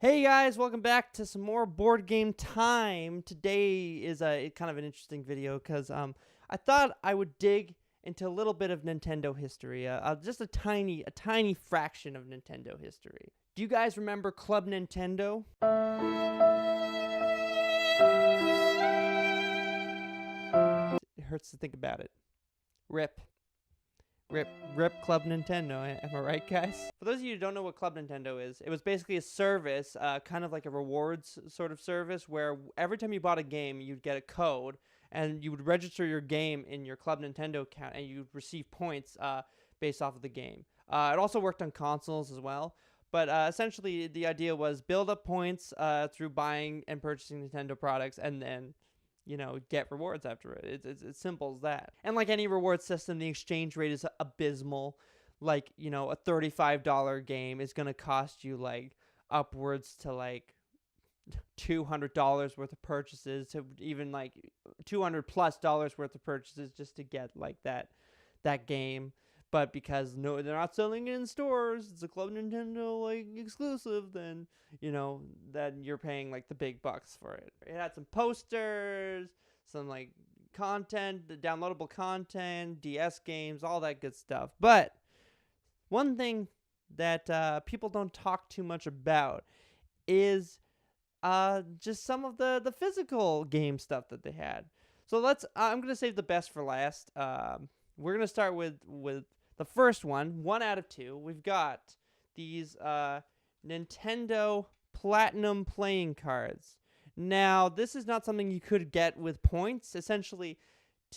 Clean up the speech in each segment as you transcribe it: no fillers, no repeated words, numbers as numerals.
Hey guys, welcome back to some more board game time. Today is kind of an interesting video because I thought I would dig into a little bit of Nintendo history, just a tiny fraction of Nintendo history. Do you guys remember Club Nintendo? It hurts to think about it. Rip. Rip Club Nintendo, am I right, guys? For those of you who don't know what Club Nintendo is, it was basically a service, kind of like a rewards sort of service, where every time you bought a game, you'd get a code, and you would register your game in your Club Nintendo account, and you'd receive points based off of the game. It also worked on consoles as well, but essentially the idea was build up points through buying and purchasing Nintendo products, and then get rewards after it. It's as simple as that. And like any reward system, the exchange rate is abysmal. Like, a $35 game is going to cost you like upwards to like $200 worth of purchases, to even like $200+ worth of purchases just to get like that game. But because they're not selling it in stores, it's a Club Nintendo like exclusive, then then you're paying like the big bucks for it. It had some posters, some like content, the downloadable content, DS games, all that good stuff. But one thing that people don't talk too much about is just some of the physical game stuff that they had. So I'm gonna save the best for last. We're gonna start with the first one out of two. We've got these Nintendo Platinum playing cards. Now, this is not something you could get with points. Essentially,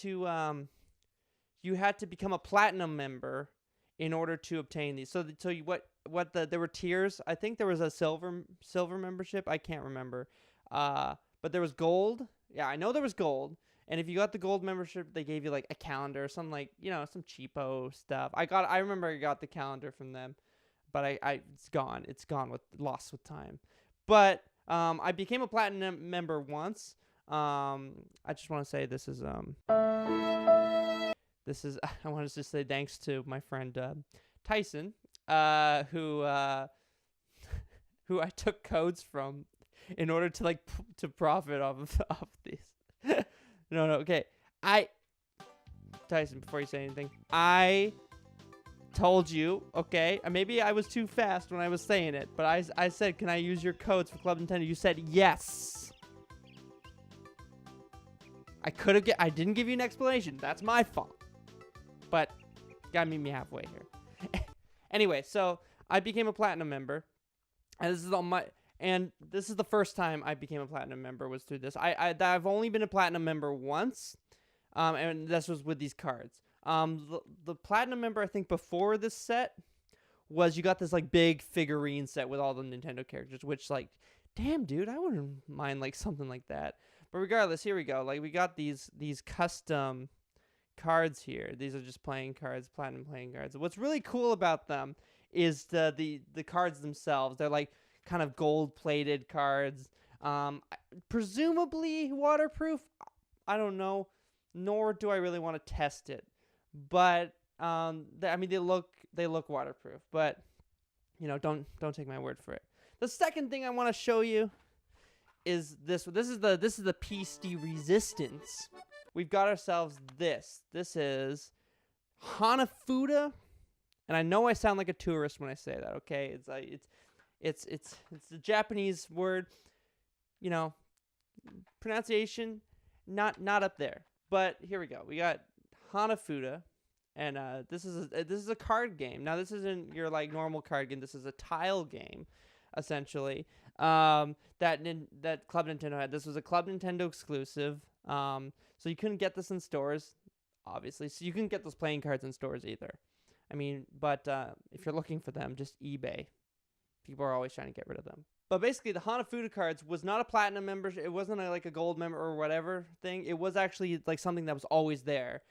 you had to become a Platinum member in order to obtain these. There were tiers. I think there was a silver membership. I can't remember. But there was gold. Yeah, I know there was gold. And if you got the gold membership, they gave you like a calendar, some like some cheapo stuff. I remember I got the calendar from them, but it's gone. It's gone lost with time. But I became a platinum member once. I just want to say this is I want to just say thanks to my friend Tyson, who I took codes from in order to to profit off of these. No, okay. Tyson, before you say anything, I told you, okay? Maybe I was too fast when I was saying it, but I said, can I use your codes for Club Nintendo? You said yes. I didn't give you an explanation. That's my fault. But you gotta meet me halfway here. Anyway, so I became a platinum member, and this is the first time I became a platinum member was through this. I've only been a platinum member once, and this was with these cards. The platinum member, I think, before this set was you got this like big figurine set with all the Nintendo characters, which like, damn, dude, I wouldn't mind like something like that. But regardless, here we go. Like we got these custom cards here. These are just playing cards, platinum playing cards. What's really cool about them is the cards themselves. They're like kind of gold-plated cards, presumably waterproof. I don't know, nor do I really want to test it. But they look waterproof. But don't take my word for it. The second thing I want to show you is this. This is the PC Resistance. We've got ourselves this. This is Hanafuda, and I know I sound like a tourist when I say that. Okay, it's the Japanese word, pronunciation not up there. But here we go. We got Hanafuda, and this is a card game. Now this isn't your like normal card game. This is a tile game, essentially. That Club Nintendo had. This was a Club Nintendo exclusive. So you couldn't get this in stores, obviously. So you couldn't get those playing cards in stores either. But if you're looking for them, just eBay. People are always trying to get rid of them. But basically, the Hanafuda cards was not a platinum membership. It wasn't like a gold member or whatever thing. It was actually like something that was always there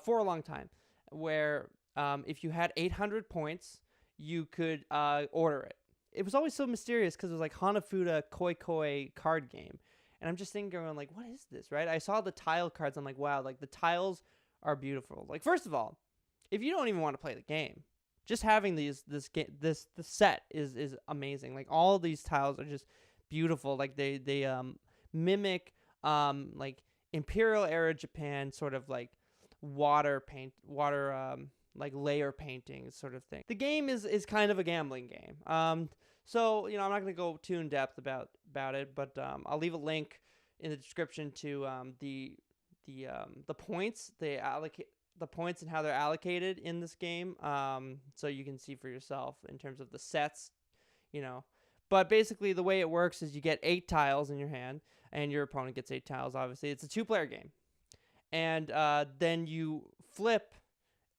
for a long time. Where if you had 800 points, you could order it. It was always so mysterious because it was like Hanafuda Koi Koi card game. And I'm just thinking, going like, what is this, right? I saw the tile cards. I'm like, wow, like the tiles are beautiful. Like, first of all, if you don't even want to play the game, just having this set is amazing. Like all these tiles are just beautiful. Like they mimic like Imperial era Japan sort of like water like layer painting sort of thing. The game is kind of a gambling game. So I'm not gonna go too in depth about it, but I'll leave a link in the description to the points they allocate. The points and how they're allocated in this game, so you can see for yourself in terms of the sets, But basically, the way it works is you get 8 tiles in your hand, and your opponent gets 8 tiles. Obviously, it's a 2-player game, and then you flip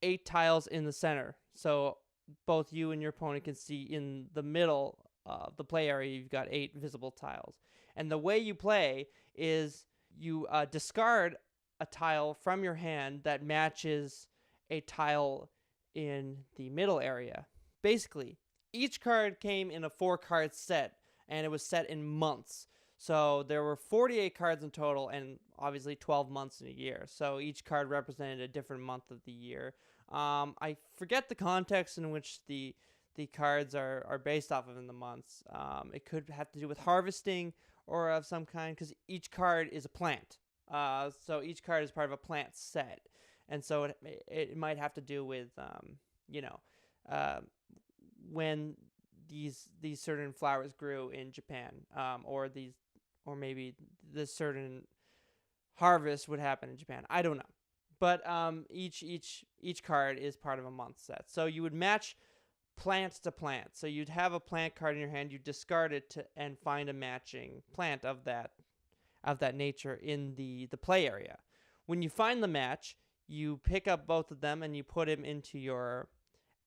8 tiles in the center, so both you and your opponent can see in the middle of the play area. You've got 8 visible tiles, and the way you play is you discard a tile from your hand that matches a tile in the middle area. Basically, each card came in a 4-card set, and it was set in months. So there were 48 cards in total, and obviously 12 months in a year. So each card represented a different month of the year. I forget the context in which the cards are based off of in the months. It could have to do with harvesting or of some kind, because each card is a plant. So each card is part of a plant set, and so it might have to do with when these certain flowers grew in Japan, or maybe this certain harvest would happen in Japan. I don't know, but each card is part of a month set. So you would match plant to plant. So you'd have a plant card in your hand, you discard it and find a matching plant of that nature in the play area. When you find the match, you pick up both of them and you put them into your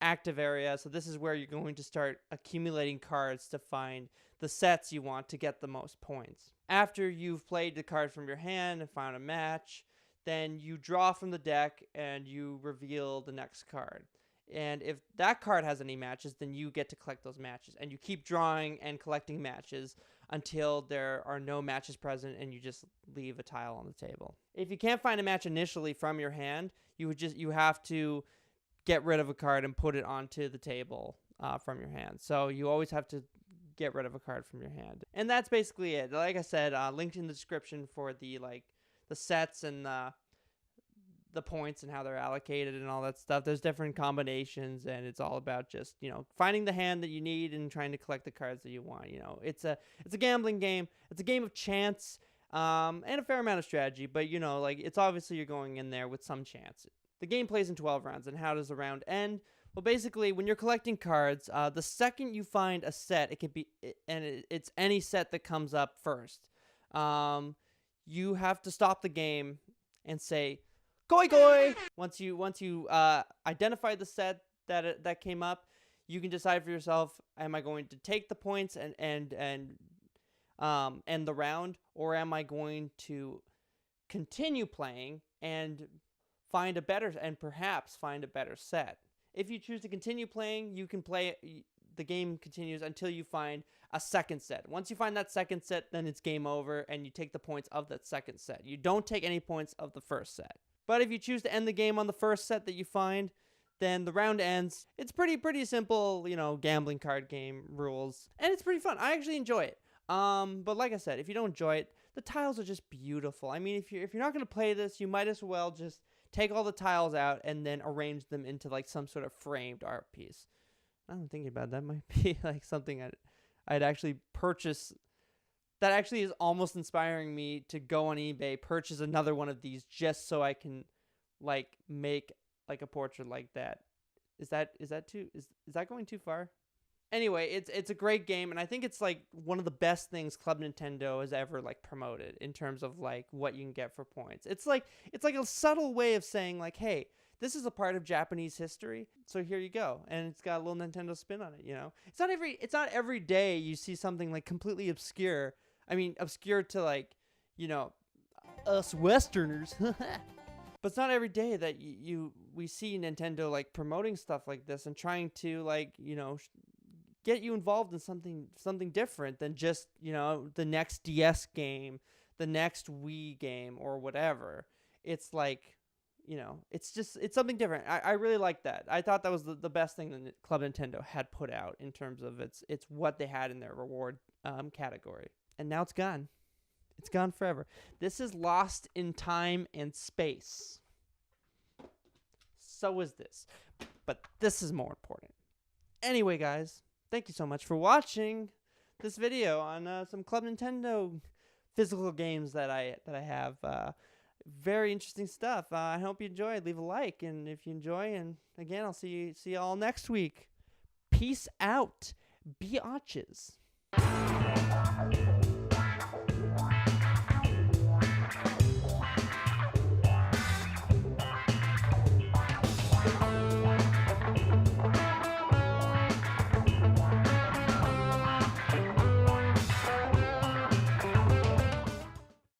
active area. So this is where you're going to start accumulating cards to find the sets you want to get the most points. After you've played the card from your hand and found a match, then you draw from the deck and you reveal the next card. And if that card has any matches, then you get to collect those matches. And you keep drawing and collecting matches until there are no matches present and you just leave a tile on the table. If you can't find a match initially from your hand, you have to get rid of a card and put it onto the table from your hand. So you always have to get rid of a card from your hand. And that's basically it. Like I said, linked in the description for the sets and the points and how they're allocated and all that stuff. There's different combinations, and it's all about just finding the hand that you need and trying to collect the cards that you want. It's a gambling game. It's a game of chance and a fair amount of strategy, but it's obviously you're going in there with some chance. The game plays in 12 rounds, and how does the round end? Well, basically, when you're collecting cards, the second you find a set, it's any set that comes up first. You have to stop the game and say, "Goi goi!" Once you identify the set that came up, you can decide for yourself: am I going to take the points and end the round, or am I going to continue playing and perhaps find a better set? If you choose to continue playing, you can play. The game continues until you find a second set. Once you find that second set, then it's game over, and you take the points of that second set. You don't take any points of the first set. But if you choose to end the game on the first set that you find, then the round ends. It's pretty simple, gambling card game rules, and it's pretty fun. I actually enjoy it. But like I said, if you don't enjoy it, the tiles are just beautiful. I mean, if you're not going to play this, you might as well just take all the tiles out and then arrange them into like some sort of framed art piece. I'm thinking about that might be like something I'd actually purchase. That actually is almost inspiring me to go on eBay, purchase another one of these just so I can like make like a portrait like that. Is that going too far? Anyway, it's a great game, and I think it's like one of the best things Club Nintendo has ever like promoted in terms of like what you can get for points. It's like a subtle way of saying like, hey, this is a part of Japanese history, so here you go, and it's got a little Nintendo spin on it. It's not every day you see something like completely obscure. I mean, obscure to like, us Westerners. But it's not every day that we see Nintendo like promoting stuff like this and trying to like, get you involved in something different than just, the next DS game, the next Wii game, or whatever. It's like, it's something different. I really like that. I thought that was the best thing that Club Nintendo had put out in terms of it's what they had in their reward category. And now it's gone. It's gone forever. This is lost in time and space. So is this. But this is more important. Anyway, guys, thank you so much for watching this video on some Club Nintendo physical games that I have. Very interesting stuff. I hope you enjoyed. Leave a like, and if you enjoy, and again, I'll see you all next week. Peace out. Biatches.